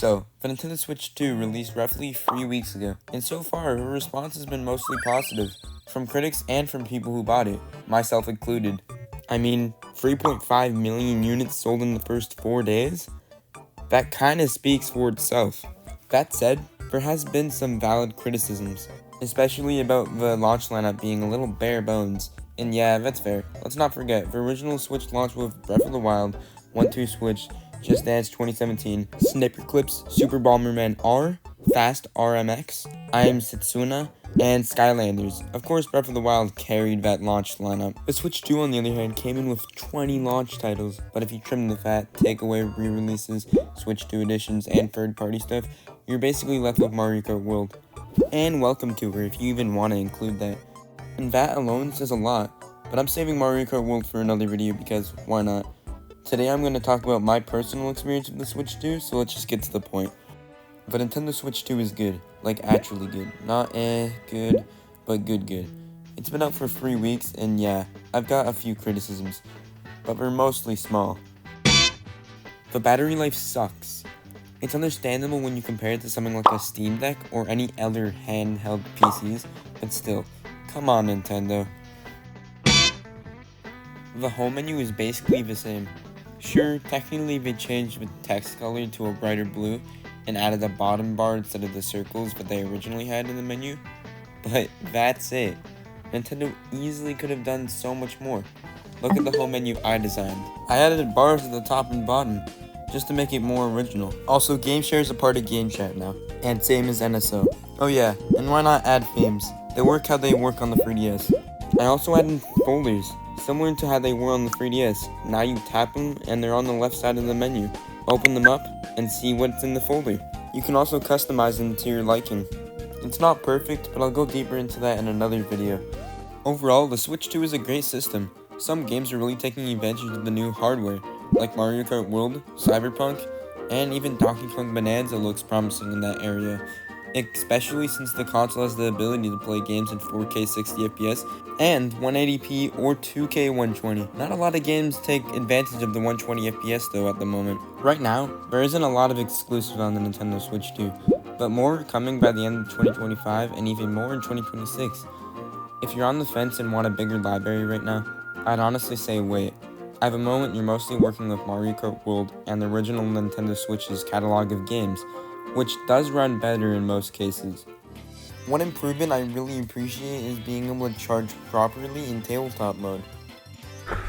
So, the Nintendo Switch 2 released roughly 3 weeks ago, and so far, her response has been mostly positive, from critics and from people who bought it, myself included. I mean, 3.5 million units sold in the first 4 days? That kinda speaks for itself. That said, there has been some valid criticisms, especially about the launch lineup being a little bare bones. And yeah, that's fair. Let's not forget, the original Switch launched with Breath of the Wild, 1-2 Switch, Just Dance 2017, Snipper Clips, Super Bomberman R, Fast RMX, I Am Setsuna, and Skylanders. Of course, Breath of the Wild carried that launch lineup. The Switch 2, on the other hand, came in with 20 launch titles, but if you trim the fat, take away re-releases, Switch 2 editions, and third-party stuff, you're basically left with Mario Kart World. And Welcome to Her, if you even want to include that. And that alone says a lot, but I'm saving Mario Kart World for another video because why not? Today I'm going to talk about my personal experience with the Switch 2, so let's just get to the point. The Nintendo Switch 2 is good, like actually good. Not good, but good. It's been out for 3 weeks, and yeah, I've got a few criticisms, but they're mostly small. The battery life sucks. It's understandable when you compare it to something like a Steam Deck or any other handheld PCs, but still, come on Nintendo. The home menu is basically the same. Sure, technically they changed the text color to a brighter blue and added a bottom bar instead of the circles that they originally had in the menu, but that's it. Nintendo easily could have done so much more. Look at the home menu I designed. I added bars at the top and bottom, just to make it more original. Also, Game Share is a part of Game Chat now, and same as NSO. Oh yeah, and why not add themes? They work how they work on the 3DS. I also added folders, similar to how they were on the 3DS. Now you tap them, and they're on the left side of the menu. Open them up, and see what's in the folder. You can also customize them to your liking. It's not perfect, but I'll go deeper into that in another video. Overall, the Switch 2 is a great system. Some games are really taking advantage of the new hardware, like Mario Kart World, Cyberpunk, and even Donkey Kong Bonanza looks promising in that area, especially since the console has the ability to play games in 4K 60fps and 180p or 2K 120. Not a lot of games take advantage of the 120fps though at the moment. Right now, there isn't a lot of exclusives on the Nintendo Switch 2, but more are coming by the end of 2025 and even more in 2026. If you're on the fence and want a bigger library right now, I'd honestly say wait. At the moment, you're mostly working with Mario Kart World and the original Nintendo Switch's catalog of games, which does run better in most cases. One improvement I really appreciate is being able to charge properly in tabletop mode.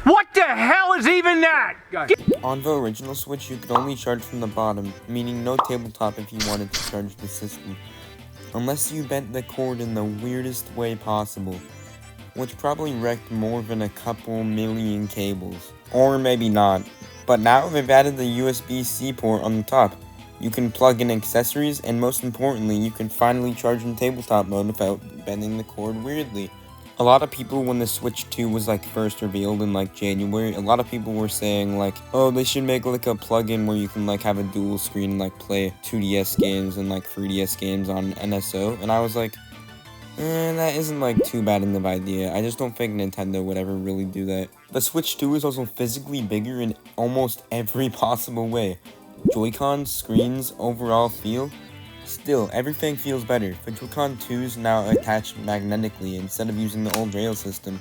What the hell is even that? On the original Switch, you could only charge from the bottom, meaning no tabletop if you wanted to charge the system. Unless you bent the cord in the weirdest way possible, which probably wrecked more than a couple million cables. Or maybe not. But now they've added the USB-C port on the top. You can plug in accessories, and most importantly, you can finally charge in tabletop mode without bending the cord weirdly. A lot of people, when the Switch 2 was first revealed in January, a lot of people were saying oh, they should make a plug-in where you can have a dual screen and play 2DS games and 3DS games on NSO, and I was like, that isn't too bad of an idea. I just don't think Nintendo would ever really do that. The Switch 2 is also physically bigger in almost every possible way. Joy-cons, screens, overall feel. Still, everything feels better. The Joy-Con 2s now attach magnetically instead of using the old rail system,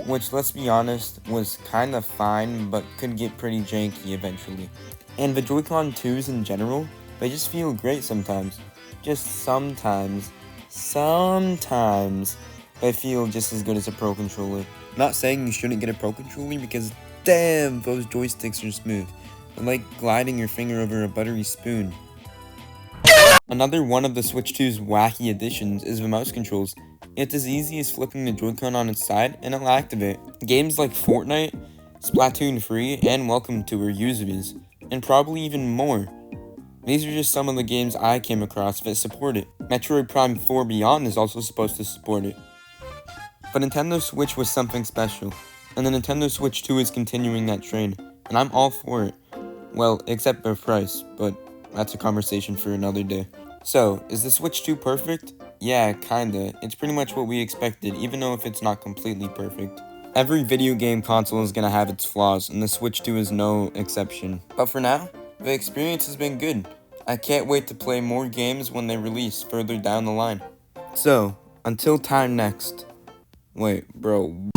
which, let's be honest, was kinda fine, but could get pretty janky eventually. And the Joy-Con 2s in general, they just feel great sometimes. Just sometimes. Sometimes they feel just as good as a Pro Controller. Not saying you shouldn't get a Pro Controller because damn, those joysticks are smooth. They're like gliding your finger over a buttery spoon. Another one of the Switch 2's wacky additions is the mouse controls. It's as easy as flipping the Joy-Con on its side and it'll activate. Games like Fortnite, Splatoon 3, and Welcome to Her use these, and probably even more. These are just some of the games I came across that support it. Metroid Prime 4 Beyond is also supposed to support it. But Nintendo Switch was something special, and the Nintendo Switch 2 is continuing that train, and I'm all for it. Well, except for price, but that's a conversation for another day. So, is the Switch 2 perfect? Yeah, kinda. It's pretty much what we expected, even though if it's not completely perfect. Every video game console is gonna have its flaws, and the Switch 2 is no exception. But for now, the experience has been good. I can't wait to play more games when they release further down the line. So, until time next. Wait, bro.